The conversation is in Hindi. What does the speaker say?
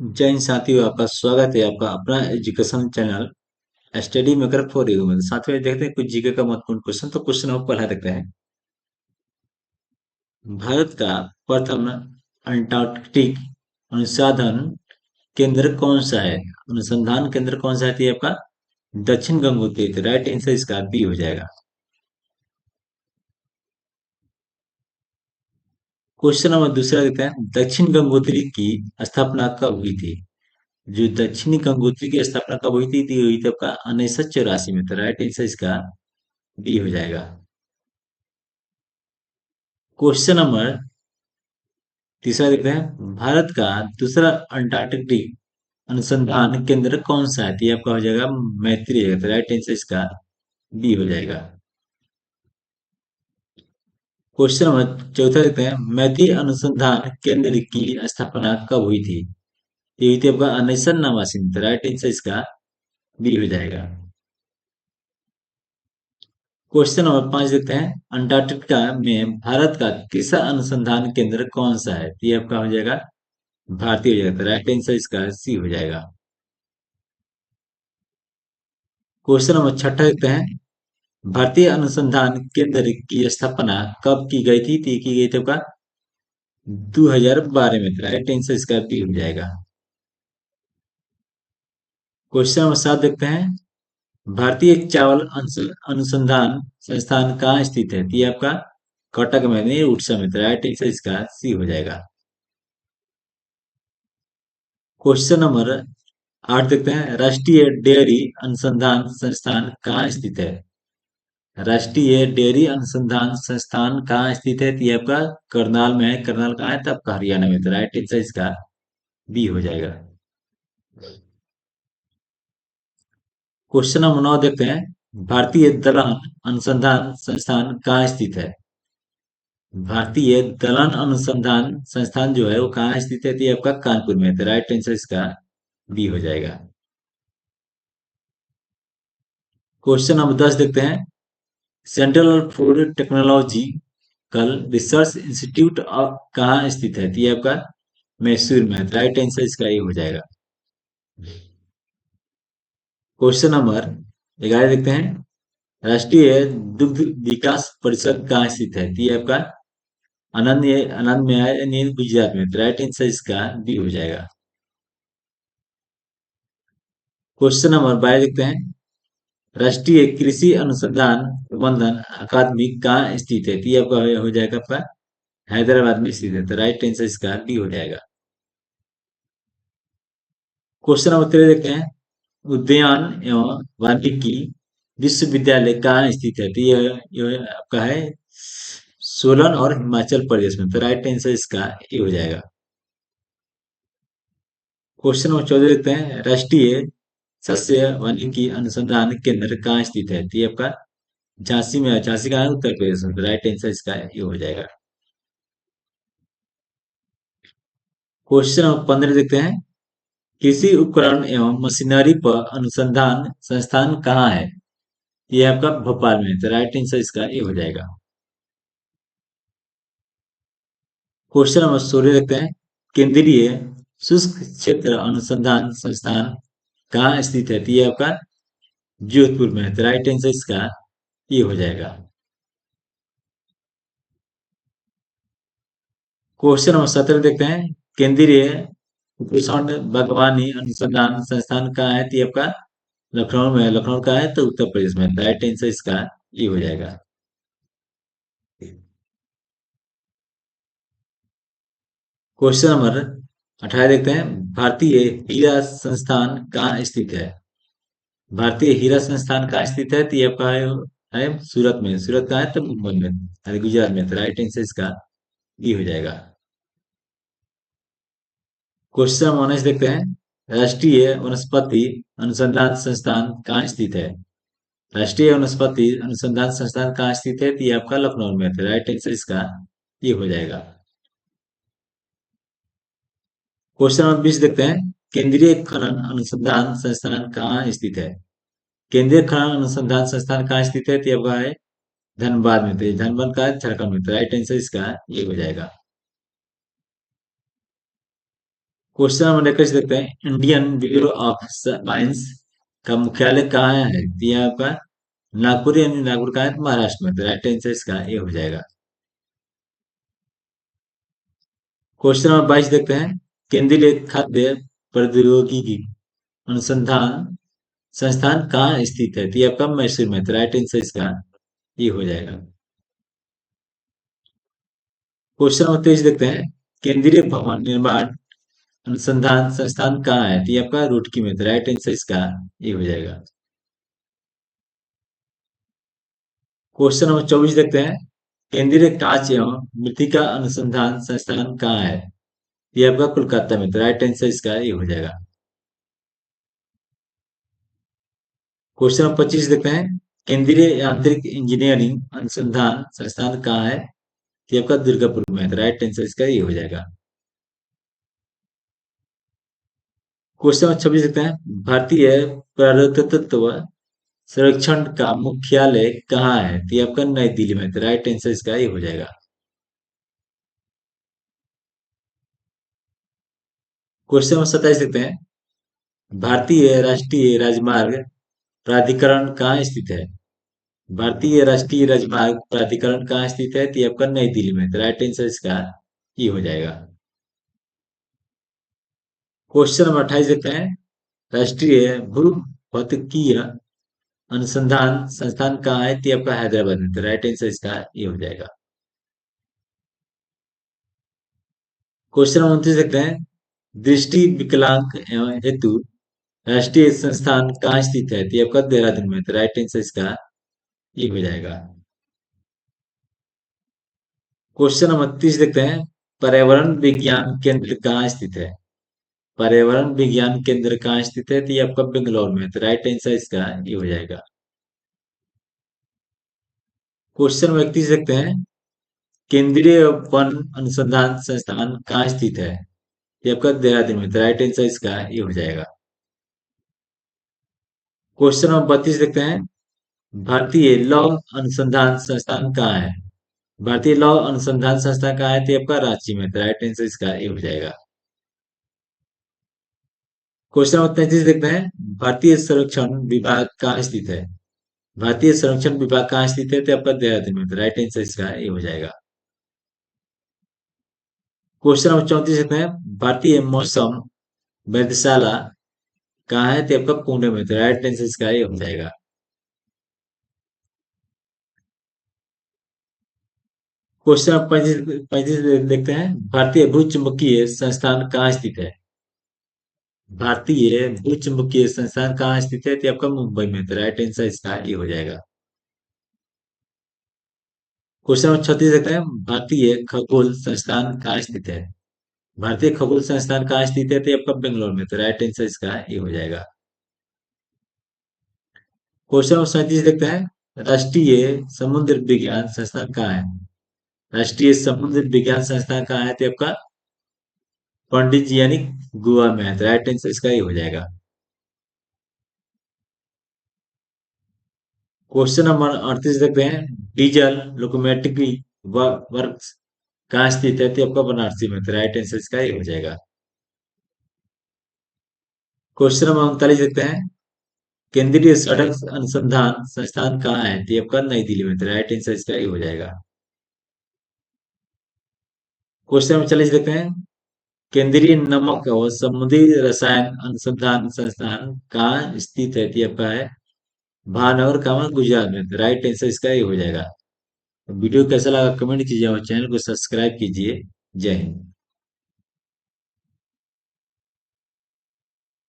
जय हिंद साथियों, आपका स्वागत है आपका अपना education channel study maker for you में। साथ में देखते हैं कुछ जीके का महत्वपूर्ण क्वेश्चन। तो क्वेश्चन हम पहला देखते हैं। भारत का प्रथम अंटार्कटिक अनुसंधान केंद्र कौन सा है? अनुसंधान केंद्र कौन सा है? तो ये आपका दक्षिण गंगोत्री। राइट आंसर इसका बी हो जाएगा। क्वेश्चन नंबर दूसरा देखते हैं। दक्षिण गंगोत्री की स्थापना कब हुई थी? जो दक्षिणी गंगोत्री की स्थापना कब हुई थी? दी हुई थी आपका 1984 में। तो राइट आंसर इसका बी हो जाएगा। क्वेश्चन नंबर तीसरा देखते हैं। भारत का दूसरा अंटार्कटिक अनुसंधान केंद्र कौन सा है? तो ये आपका हो जाएगा मैत्री है। तो राइट आंसर इसका बी हो जाएगा। क्वेश्चन नंबर चौथा देखते हैं। मैत्री अनुसंधान केंद्र की स्थापना कब हुई थी? ये हुई थी आपका 1989 में। तो राइट आंसर इसका बी हो जाएगा। क्वेश्चन नंबर 5 देखते हैं। अंटार्कटिका में भारत का तीसरा अनुसंधान केंद्र कौन सा है? तो ये आपका हो जाएगा भारतीय हो जाएगा। तो राइट आंसर इसका सी हो जाएगा। क्वेश्चन नंबर छठा देखते हैं। भारतीय अनुसंधान केंद्र की स्थापना कब की गई थी? तो ये की गई थी आपका 2012 में। राइट आंसर इसका बी हो जाएगा। क्वेश्चन नंबर 7 देखते हैं। भारतीय चावल अनुसंधान संस्थान कहाँ स्थित है? तो ये आपका कटक में नहीं, उड़ीसा में। तो राइट आंसर इसका सी हो जाएगा। क्वेश्चन नंबर 8 देखते हैं। राष्ट्रीय डेयरी अनुसंधान संस्थान कहाँ स्थित है? राष्ट्रीय डेयरी अनुसंधान संस्थान कहाँ स्थित है? तो ये आपका करनाल में है। करनाल कहाँ है? तो आपका हरियाणा में। तो राइट आंसर इसका बी हो जाएगा। क्वेश्चन नंबर 9 देखते हैं। भारतीय दलहन अनुसंधान संस्थान कहाँ स्थित है? भारतीय दलहन अनुसंधान संस्थान जो है वो कहाँ स्थित है? तो ये आपका कानपुर में है। तो राइट आंसर इसका बी हो जाएगा। क्वेश्चन नंबर 10 देखते हैं। सेंट्रल फूड टेक्नोलॉजी कल रिसर्च इंस्टीट्यूट कहाँ स्थित है? तो ये आपका मैसूर में है। तो राइट आंसर इसका ये हो जाएगा। क्वेश्चन नंबर 11 देखते हैं। राष्ट्रीय दुग्ध विकास परिषद कहाँ स्थित है? तो ये आपका आनंद में है, यानी गुजरात में। तो राइट आंसर इसका बी हो जाएगा। क्वेश्चन नंबर 12 देखते हैं। राष्ट्रीय कृषि अनुसंधान प्रबंधन अकादमी कहाँ स्थित है? तो ये आपका हो जाएगा आपका हैदराबाद में स्थित है। तो राइट आंसर इसका बी हो जाएगा। क्वेश्चन नंबर 13 देखते हैं। उद्यान एवं वानिकी विश्वविद्यालय कहाँ स्थित है? तो ये आपका है सोलन और हिमाचल प्रदेश में। तो राइट आंसर इसका ये हो जाएगा। क्वेश्चन नंबर 14 देखते हैं। राष्ट्रीय सस्य वानिकी अनुसंधान केंद्र कहाँ स्थित है? तो ये आपका झांसी में है। झांसी कहाँ है? उत्तर प्रदेश में। तो राइट आंसर इसका ये हो जाएगा। क्वेश्चन नंबर 15 देखते हैं। कृषि उपकरण एवं मशीनरी पर अनुसंधान संस्थान कहाँ है? ये आपका भोपाल में है। तो राइट आंसर इसका ये हो जाएगा। क्वेश्चन नंबर 16 देखते हैं। केंद्रीय शुष्क क्षेत्र अनुसंधान संस्थान कहाँ स्थित है? तो ये आपका जोधपुर में है। तो राइट आंसर इसका ये हो जाएगा। क्वेश्चन नंबर 17 देखते हैं। केंद्रीय कृषि बागवानी अनुसंधान संस्थान कहाँ है? तो ये आपका लखनऊ में है। लखनऊ का है तो उत्तर प्रदेश में। राइट आंसर इसका ये हो जाएगा। क्वेश्चन नंबर 18 देखते हैं। भारतीय हीरा संस्थान कहाँ स्थित है? भारतीय हीरा संस्थान कहाँ स्थित है? तो ये आपका है सूरत में। सूरत कहाँ है? तो मुंबई में, अरे गुजरात में। तो राइट आंसर इसका ये हो जाएगा। क्वेश्चन नंबर 19 देखते हैं। राष्ट्रीय वनस्पति अनुसंधान संस्थान कहाँ स्थित है? राष्ट्रीय वनस्पति अनुसंधान संस्थान कहाँ स्थित है? तो ये आपका लखनऊ में है। तो राइट आंसर इसका ये हो जाएगा। क्वेश्चन नंबर 20 देखते हैं। केंद्रीय खनन अनुसंधान संस्थान कहाँ स्थित है? केंद्रीय खनन अनुसंधान संस्थान कहाँ स्थित है? तो ये आपका है धनबाद में। तो ये धनबाद का है झारखंड में। तो राइट आंसर इसका ये हो जाएगा। क्वेश्चन नंबर नेक्स्ट देखते हैं, इंडियन ब्यूरो ऑफ साइंस का मुख्यालय कहाँ है? तो ये आपका नागपुर, यानी नागपुर कहाँ है? महाराष्ट्र में। तो राइट आंसर इसका ये हो जाएगा। क्वेश्चन नंबर 22 देखते हैं, केंद्रीय खाद्य प्रौद्योगिकी अनुसंधान संस्थान कहाँ स्थित है? तो ये आपका मैसूर में। तो राइट आंसर इसका ये हो जाएगा। क्वेश्चन नंबर 23 देखते हैं, केंद्रीय भवन निर्माण अनुसंधान संस्थान कहाँ है? तो ये आपका रुड़की में। तो राइट आंसर इसका ये हो जाएगा। क्वेश्चन नंबर 24 देखते हैं, केंद्रीय कांच एवं मृत्तिका अनुसंधान संस्थान कहाँ है? ये आपका कोलकाता में। तो राइट आंसर इसका ये हो जाएगा। क्वेश्चन नंबर 25 देखते हैं, केंद्रीय यांत्रिक इंजीनियरिंग अनुसंधान संस्थान कहाँ है? ये आपका दुर्गापुर में। तो राइट आंसर इसका ये हो जाएगा। क्वेश्चन नंबर 26 देखते हैं, भारतीय पुरातत्व सर्वेक्षण का मुख्यालय कहाँ है? तो ये आपका नई दिल्ली में। तो राइट आंसर इसका ये हो जाएगा। क्वेश्चन नंबर 27 देखते हैं, भारतीय राष्ट्रीय राजमार्ग प्राधिकरण कहाँ स्थित है? भारतीय राष्ट्रीय राजमार्ग प्राधिकरण कहाँ स्थित है? तो ये आपका नई दिल्ली में। तो राइट आंसर इसका ये हो जाएगा। क्वेश्चन नंबर 28 देखते हैं, राष्ट्रीय भूभौतिकीय अनुसंधान संस्थान कहाँ है? तो ये आपका हैदराबाद में। तो राइट आंसर इसका ये हो जाएगा। क्वेश्चन नंबर 29 देखते हैं, दृष्टि विकलांग एवं हेतु राष्ट्रीय संस्थान कहाँ स्थित है? तो ये आपका देहरादून में। तो राइट आंसर इसका ये हो जाएगा। क्वेश्चन नंबर 30 देखते हैं, पर्यावरण विज्ञान केंद्र कहाँ स्थित है? पर्यावरण विज्ञान केंद्र कहाँ स्थित है? तो ये आपका बेंगलोर में। तो राइट आंसर इसका ये हो जाएगा। क्वेश्चन नंबर 31 देखते हैं, केंद्रीय वन अनुसंधान संस्थान कहाँ स्थित है? ये आपका देहरादून में। तो राइट आंसर इसका ये हो जाएगा। क्वेश्चन नंबर 32 देखते हैं, भारतीय लौ अनुसंधान संस्थान कहाँ है? भारतीय लौ अनुसंधान संस्थान कहाँ है? तो ये आपका रांची में। तो राइट आंसर इसका ये हो जाएगा। क्वेश्चन नंबर 33 देखते हैं, भारतीय संरक्षण विभाग कहाँ स्थित है? भारतीय संरक्षण विभाग कहाँ स्थित है? तो आपका देहरादून में। तो राइट आंसर इसका ये हो जाएगा। क्वेश्चन नंबर 34 देखते हैं, भारतीय मौसम वेधशाला कहाँ है? तो आपका पुणे में। तो राइट आंसर इसका ये हो जाएगा। क्वेश्चन नंबर 35 देखते हैं, भारतीय भूचुंबकीय संस्थान कहाँ स्थित है? भारतीय भूचुंबकीय संस्थान कहाँ स्थित है? तो आपका मुंबई में। तो राइट आंसर इसका ये हो जाएगा। क्वेश्चन नंबर 36 देखते हैं, भारतीय खगोल संस्थान कहाँ स्थित है? भारतीय खगोल संस्थान कहाँ स्थित है? तो आपका बेंगलोर में। तो राइट आंसर इसका ये हो जाएगा। क्वेश्चन नंबर 37 देखते हैं, राष्ट्रीय समुद्र विज्ञान संस्थान कहाँ है? राष्ट्रीय समुद्र विज्ञान संस्थान कहाँ है? तो आपका पंडित जी यानी गोवा में है। तो राइट आंसर इसका ये हो जाएगा। क्वेश्चन नंबर 38 देखते हैं, डीजल लोकोमोटिव वर्क्स कहाँ स्थित है? तो आपका बनारसी में। तो राइट आंसर इसका ये हो जाएगा। क्वेश्चन नंबर 39 देखते हैं, केंद्रीय सड़क अनुसंधान संस्थान कहाँ है? तो आपका नई दिल्ली में। तो राइट आंसर इसका ये हो जाएगा। क्वेश्चन नंबर 40 देखते हैं, केंद्रीय नमक और समुद्री रसायन अनुसंधान संस्थान कहाँ स्थित है? तो आपका है भावनगर का गुजरात में। तो राइट आंसर इसका ये हो जाएगा। वीडियो कैसा लगा कमेंट कीजिए और चैनल को सब्सक्राइब कीजिए। जय हिंद।